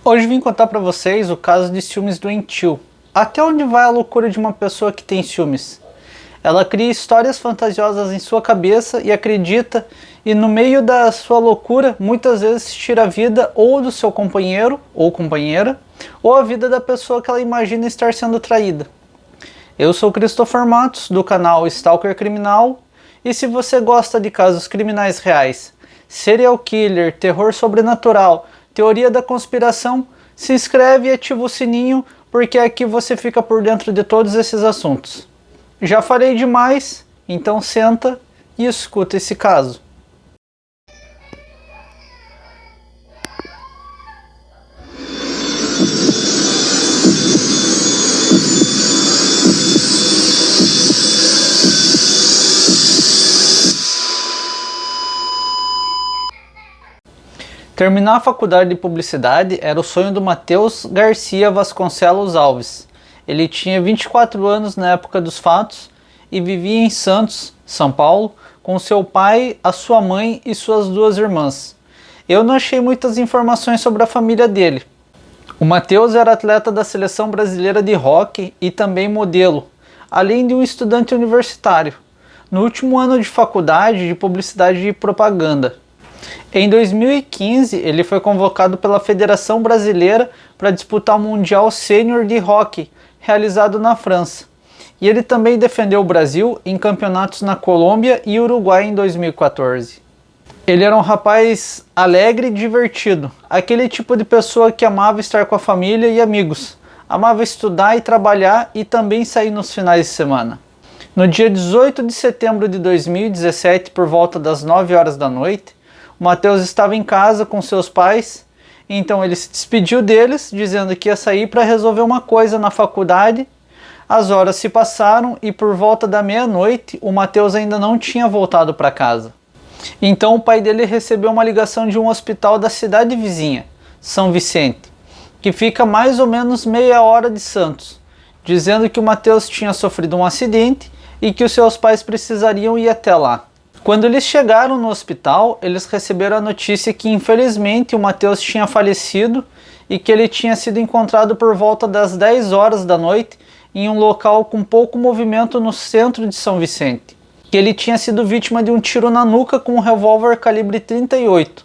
Hoje vim contar pra vocês o caso de ciúmes doentio. Até onde vai a loucura de uma pessoa que tem ciúmes? Ela cria histórias fantasiosas em sua cabeça e acredita, e no meio da sua loucura, muitas vezes tira a vida ou do seu companheiro ou companheira, ou a vida da pessoa que ela imagina estar sendo traída. Eu sou Christopher Matos, do canal Stalker Criminal, e se você gosta de casos criminais reais, serial killer, terror sobrenatural, teoria da conspiração, se inscreve e ativa o sininho, porque aqui você fica por dentro de todos esses assuntos. Já falei demais, então senta e escuta esse caso. Terminar a faculdade de publicidade era o sonho do Matheus Garcia Vasconcelos Alves. Ele tinha 24 anos na época dos fatos e vivia em Santos, São Paulo, com seu pai, a sua mãe e suas duas irmãs. Eu não achei muitas informações sobre a família dele. O Matheus era atleta da seleção brasileira de hóquei e também modelo, além de um estudante universitário, no último ano de faculdade de publicidade e propaganda. Em 2015, ele foi convocado pela Federação Brasileira para disputar o Mundial Sênior de Hóquei, realizado na França. E ele também defendeu o Brasil em campeonatos na Colômbia e Uruguai em 2014. Ele era um rapaz alegre e divertido, aquele tipo de pessoa que amava estar com a família e amigos, amava estudar e trabalhar e também sair nos finais de semana. No dia 18 de setembro de 2017, por volta das 9 horas da noite, o Matheus estava em casa com seus pais, então ele se despediu deles, dizendo que ia sair para resolver uma coisa na faculdade. As horas se passaram e por volta da meia-noite o Matheus ainda não tinha voltado para casa. Então o pai dele recebeu uma ligação de um hospital da cidade vizinha, São Vicente, que fica mais ou menos meia hora de Santos, dizendo que o Matheus tinha sofrido um acidente e que os seus pais precisariam ir até lá. Quando eles chegaram no hospital, eles receberam a notícia que infelizmente o Matheus tinha falecido e que ele tinha sido encontrado por volta das 10 horas da noite em um local com pouco movimento no centro de São Vicente. Que ele tinha sido vítima de um tiro na nuca com um revólver calibre 38.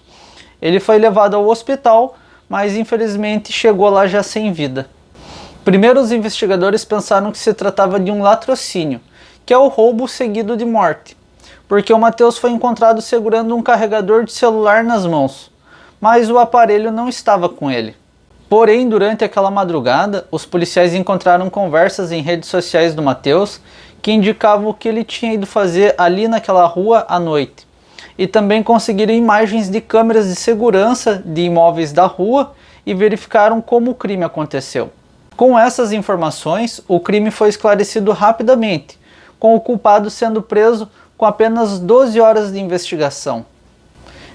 Ele foi levado ao hospital, mas infelizmente chegou lá já sem vida. Primeiro os investigadores pensaram que se tratava de um latrocínio, que é o roubo seguido de morte, porque o Matheus foi encontrado segurando um carregador de celular nas mãos, mas o aparelho não estava com ele. Porém, durante aquela madrugada, os policiais encontraram conversas em redes sociais do Matheus que indicavam o que ele tinha ido fazer ali naquela rua à noite. E também conseguiram imagens de câmeras de segurança de imóveis da rua e verificaram como o crime aconteceu. Com essas informações, o crime foi esclarecido rapidamente, com o culpado sendo preso com apenas 12 horas de investigação.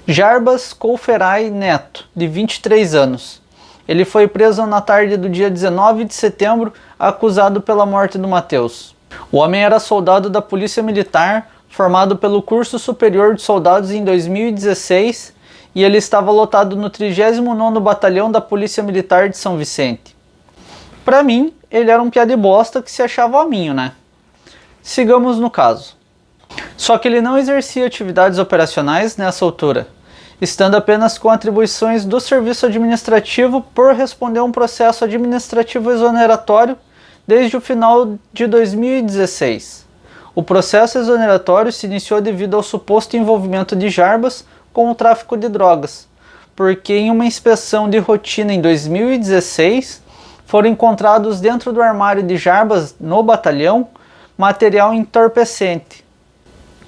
Jarbas Couferay Neto, de 23 anos. Ele foi preso na tarde do dia 19 de setembro, acusado pela morte do Matheus. O homem era soldado da Polícia Militar, formado pelo Curso Superior de Soldados em 2016, e ele estava lotado no 39º Batalhão da Polícia Militar de São Vicente. Para mim, ele era um piá de bosta que se achava hominho, né? Sigamos no caso. Só que ele não exercia atividades operacionais nessa altura, estando apenas com atribuições do serviço administrativo por responder a um processo administrativo exoneratório desde o final de 2016. O processo exoneratório se iniciou devido ao suposto envolvimento de Jarbas com o tráfico de drogas, porque em uma inspeção de rotina em 2016 foram encontrados dentro do armário de Jarbas no batalhão material entorpecente.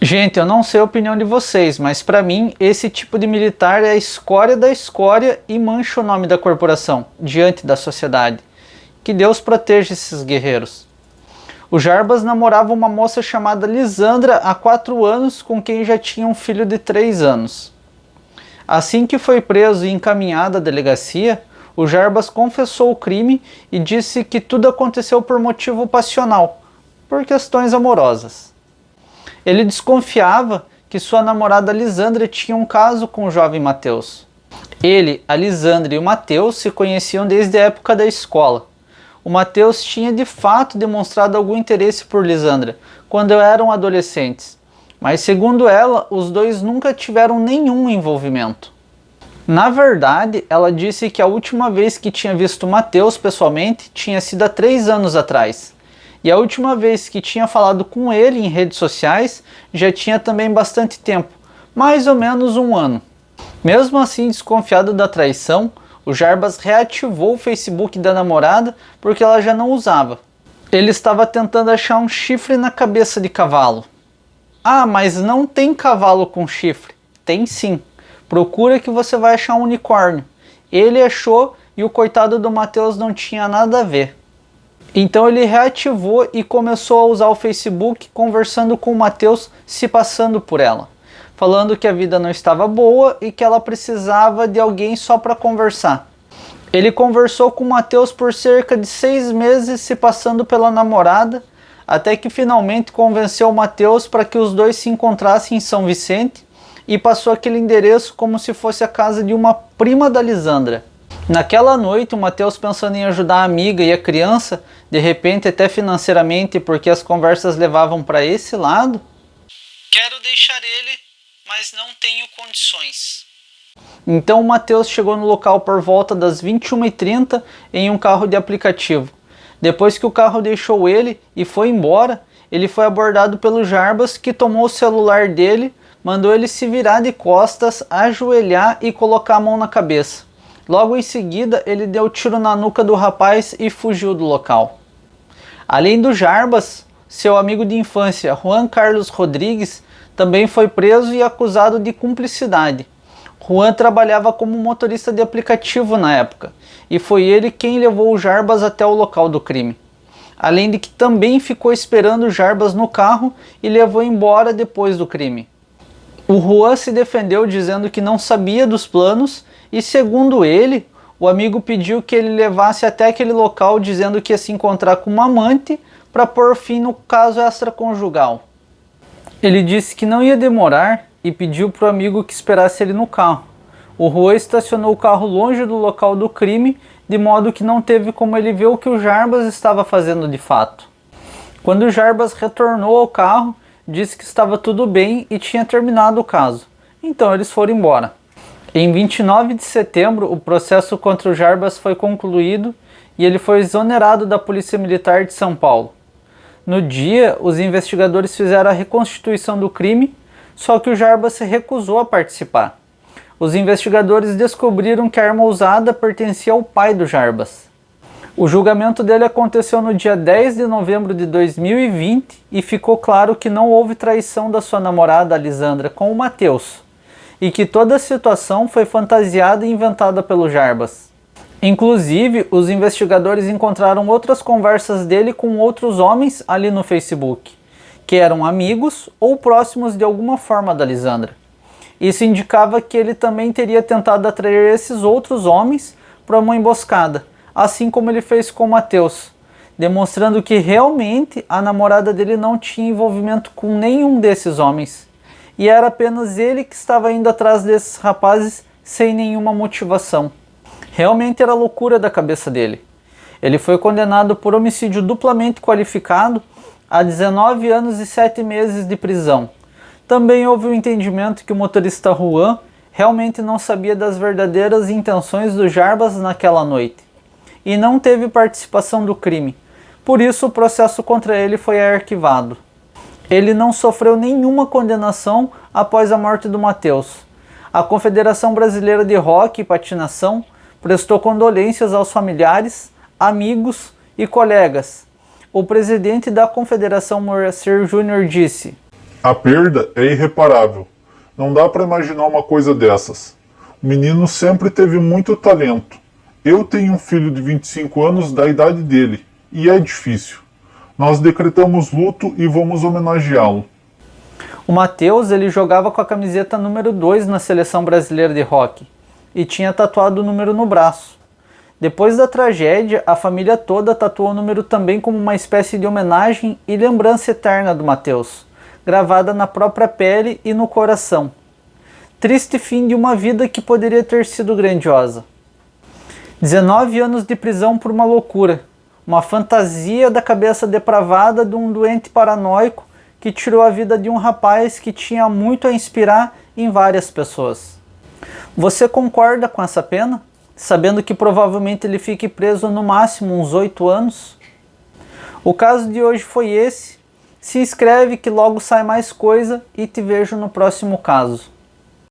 Gente, eu não sei a opinião de vocês, mas para mim esse tipo de militar é a escória da escória e mancha o nome da corporação diante da sociedade. Que Deus proteja esses guerreiros. O Jarbas namorava uma moça chamada Lisandra há 4 anos, com quem já tinha um filho de 3 anos. Assim que foi preso e encaminhado à delegacia, o Jarbas confessou o crime e disse que tudo aconteceu por motivo passional, por questões amorosas. Ele desconfiava que sua namorada Lisandra tinha um caso com o jovem Matheus. Ele, a Lisandra e o Matheus se conheciam desde a época da escola. O Matheus tinha de fato demonstrado algum interesse por Lisandra quando eram adolescentes, mas segundo ela, os dois nunca tiveram nenhum envolvimento. Na verdade, ela disse que a última vez que tinha visto o Matheus pessoalmente tinha sido há 3 anos atrás. E a última vez que tinha falado com ele em redes sociais já tinha também bastante tempo, mais ou menos 1 ano. Mesmo assim, desconfiado da traição, o Jarbas reativou o Facebook da namorada porque ela já não usava. Ele estava tentando achar um chifre na cabeça de cavalo. Ah, mas não tem cavalo com chifre. Tem sim. Procura que você vai achar um unicórnio. Ele achou e o coitado do Matheus não tinha nada a ver. Então ele reativou e começou a usar o Facebook conversando com o Matheus, se passando por ela, falando que a vida não estava boa e que ela precisava de alguém só para conversar. Ele conversou com o Matheus por cerca de 6 meses, se passando pela namorada, até que finalmente convenceu o Matheus para que os dois se encontrassem em São Vicente e passou aquele endereço como se fosse a casa de uma prima da Lisandra. Naquela noite, o Matheus, pensando em ajudar a amiga e a criança, de repente até financeiramente, porque as conversas levavam para esse lado: quero deixar ele, mas não tenho condições. Então o Matheus chegou no local por volta das 21h30 em um carro de aplicativo. Depois que o carro deixou ele e foi embora, ele foi abordado pelo Jarbas, que tomou o celular dele, mandou ele se virar de costas, ajoelhar e colocar a mão na cabeça. Logo em seguida, ele deu tiro na nuca do rapaz e fugiu do local. Além do Jarbas, seu amigo de infância, Juan Carlos Rodrigues, também foi preso e acusado de cumplicidade. Juan trabalhava como motorista de aplicativo na época, e foi ele quem levou o Jarbas até o local do crime. Além de que também ficou esperando o Jarbas no carro e levou embora depois do crime. O Juan se defendeu dizendo que não sabia dos planos e, segundo ele, o amigo pediu que ele levasse até aquele local dizendo que ia se encontrar com uma amante para pôr fim no caso extraconjugal. Ele disse que não ia demorar e pediu para o amigo que esperasse ele no carro. O Juan estacionou o carro longe do local do crime, de modo que não teve como ele ver o que o Jarbas estava fazendo de fato. Quando o Jarbas retornou ao carro, disse que estava tudo bem e tinha terminado o caso. Então eles foram embora. Em 29 de setembro, o processo contra o Jarbas foi concluído e ele foi exonerado da Polícia Militar de São Paulo. No dia, os investigadores fizeram a reconstituição do crime, só que o Jarbas se recusou a participar. Os investigadores descobriram que a arma usada pertencia ao pai do Jarbas. O julgamento dele aconteceu no dia 10 de novembro de 2020 e ficou claro que não houve traição da sua namorada, Lisandra, com o Matheus, e que toda a situação foi fantasiada e inventada pelo Jarbas. Inclusive, os investigadores encontraram outras conversas dele com outros homens ali no Facebook, que eram amigos ou próximos de alguma forma da Lisandra. Isso indicava que ele também teria tentado atrair esses outros homens para uma emboscada, assim como ele fez com o Matheus, demonstrando que realmente a namorada dele não tinha envolvimento com nenhum desses homens, e era apenas ele que estava indo atrás desses rapazes sem nenhuma motivação. Realmente era loucura da cabeça dele. Ele foi condenado por homicídio duplamente qualificado a 19 anos e 7 meses de prisão. Também houve o entendimento que o motorista Juan realmente não sabia das verdadeiras intenções do Jarbas naquela noite e não teve participação do crime. Por isso o processo contra ele foi arquivado. Ele não sofreu nenhuma condenação após a morte do Matheus. A Confederação Brasileira de Hóquei e Patinação prestou condolências aos familiares, amigos e colegas. O presidente da Confederação, Moacir Júnior, disse: a perda é irreparável. Não dá para imaginar uma coisa dessas. O menino sempre teve muito talento. Eu tenho um filho de 25 anos da idade dele, e é difícil. Nós decretamos luto e vamos homenageá-lo. O Matheus, ele jogava com a camiseta número 2 na Seleção Brasileira de Hóquei e tinha tatuado o número no braço. Depois da tragédia, a família toda tatuou o número também como uma espécie de homenagem e lembrança eterna do Matheus, gravada na própria pele e no coração. Triste fim de uma vida que poderia ter sido grandiosa. 19 anos de prisão por uma loucura, uma fantasia da cabeça depravada de um doente paranoico que tirou a vida de um rapaz que tinha muito a inspirar em várias pessoas. Você concorda com essa pena? Sabendo que provavelmente ele fique preso no máximo uns 8 anos? O caso de hoje foi esse. Se inscreve que logo sai mais coisa e te vejo no próximo caso.